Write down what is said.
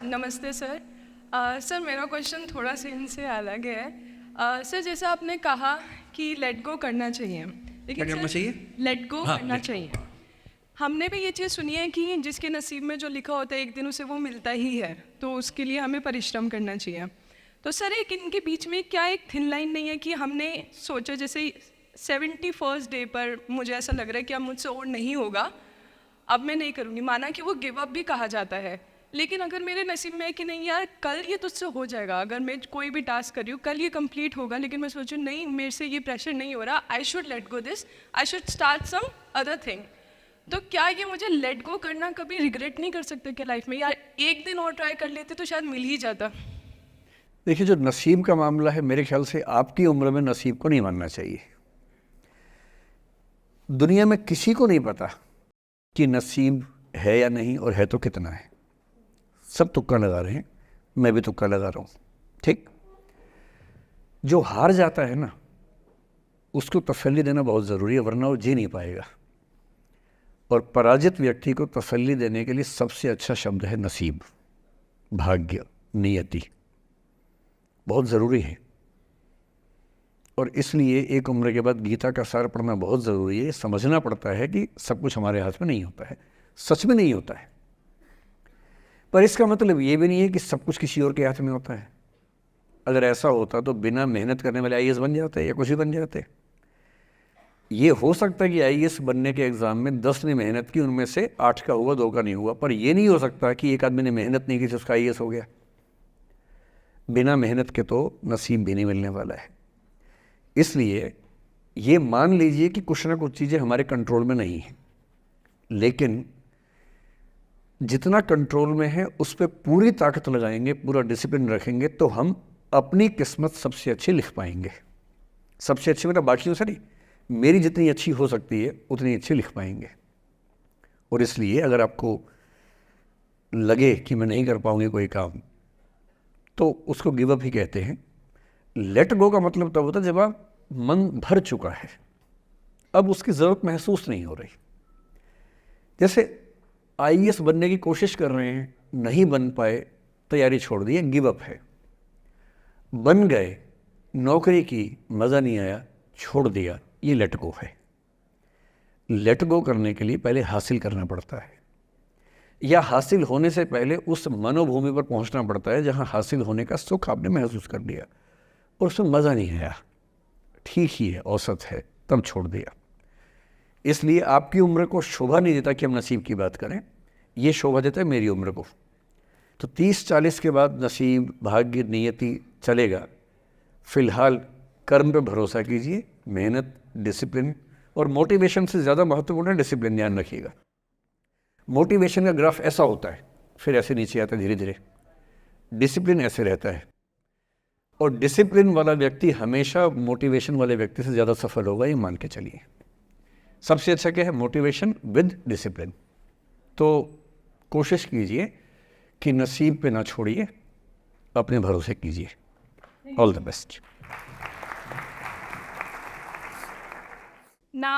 नमस्ते sir. Sir मेरा question थोड़ा सा इनसे अलग है। सर जैसे आपने कहा कि लेट गो करना चाहिए, क्या लेकिन करना सर चाहिए? लेट गो हाँ, करना let go। चाहिए। हमने भी ये चीज़ सुनी है कि जिसके नसीब में जो लिखा होता है एक दिन उसे वो मिलता ही है, तो उसके लिए हमें परिश्रम करना चाहिए। तो सर एक इनके बीच में क्या एक थिन लाइन नहीं है कि हमने सोचा जैसे 71st डे पर मुझे ऐसा लग रहा है कि अब मुझसे और नहीं होगा, अब मैं नहीं करूँगी, माना कि वो गिव अप भी कहा जाता है, लेकिन अगर मेरे नसीब में है कि नहीं यार कल ये तुझसे हो जाएगा, अगर मैं कोई भी टास्क कर रही हूँ कल ये कंप्लीट होगा, लेकिन मैं सोचूँ नहीं मेरे से ये प्रेशर नहीं हो रहा, I should let go this, I should start some other thing. तो क्या ये मुझे लेट गो करना कभी रिग्रेट नहीं कर सकते क्या लाइफ में, यार एक दिन और ट्राई कर लेते तो शायद मिल ही जाता। देखिए, जो नसीब का मामला है, मेरे ख्याल से आपकी उम्र में नसीब को नहीं मानना चाहिए। दुनिया में किसी को नहीं पता कि नसीब है या नहीं, और है तो कितना है। सब तुक्का लगा रहे हैं, मैं भी तुक्का लगा रहा हूँ। ठीक, जो हार जाता है ना, उसको तसल्ली देना बहुत ज़रूरी है, वरना वो जी नहीं पाएगा। और पराजित व्यक्ति को तसल्ली देने के लिए सबसे अच्छा शब्द है नसीब, भाग्य, नियति। बहुत ज़रूरी है। और इसलिए एक उम्र के बाद गीता का सार पढ़ना बहुत ज़रूरी है। समझना पड़ता है कि सब कुछ हमारे हाथ में नहीं होता है, सच में नहीं होता है। पर इसका मतलब ये भी नहीं है कि सब कुछ किसी और के हाथ में होता है। अगर ऐसा होता तो बिना मेहनत करने वाले आईएएस बन जाते या कुछ भी बन जाते। ये हो सकता है कि आईएएस बनने के एग्ज़ाम में 10 ने मेहनत की, उनमें से 8 का हुआ, 2 का नहीं हुआ। पर यह नहीं हो सकता कि एक आदमी ने मेहनत नहीं की तो उसका आईएएस हो गया। बिना मेहनत के तो नसीब भी नहीं मिलने वाला है। इसलिए ये मान लीजिए कि कुछ ना कुछ चीज़ें हमारे कंट्रोल में नहीं हैं, लेकिन जितना कंट्रोल में है उस पर पूरी ताकत लगाएंगे, पूरा डिसिप्लिन रखेंगे, तो हम अपनी किस्मत सबसे अच्छी लिख पाएंगे। सबसे अच्छी मतलब बाकियों से नहीं, मेरी जितनी अच्छी हो सकती है उतनी अच्छी लिख पाएंगे। और इसलिए अगर आपको लगे कि मैं नहीं कर पाऊंगी कोई काम, तो उसको गिव अप ही कहते हैं। लेट गो का मतलब तब होता है जब आप मन भर चुका है, अब उसकी ज़रूरत महसूस नहीं हो रही। जैसे आईएएस बनने की कोशिश कर रहे हैं, नहीं बन पाए, तैयारी छोड़ दी, गिव अप है। बन गए, नौकरी की, मज़ा नहीं आया, छोड़ दिया, ये लेट गो है। लेट गो करने के लिए पहले हासिल करना पड़ता है, या हासिल होने से पहले उस मनोभूमि पर पहुंचना पड़ता है जहां हासिल होने का सुख आपने महसूस कर लिया और उसमें मज़ा नहीं आया, ठीक ही है, औसत है, तब छोड़ दिया। इसलिए आपकी उम्र को शोभा नहीं देता कि हम नसीब की बात करें, ये शोभा देता है मेरी उम्र को। तो 30-40 के बाद नसीब, भाग्य, नियति चलेगा। फिलहाल कर्म पे भरोसा कीजिए, मेहनत, डिसिप्लिन, और मोटिवेशन से ज़्यादा महत्वपूर्ण है डिसिप्लिन, ध्यान रखिएगा। मोटिवेशन का ग्राफ ऐसा होता है, फिर ऐसे नीचे आता है धीरे धीरे। डिसिप्लिन ऐसे रहता है, और डिसिप्लिन वाला व्यक्ति हमेशा मोटिवेशन वाले व्यक्ति से ज़्यादा सफल होगा, ये मान के चलिए। सबसे अच्छा क्या है? Motivation with discipline. तो कोशिश कीजिए कि नसीब पे ना छोड़िए, अपने भरोसे कीजिए। All the best.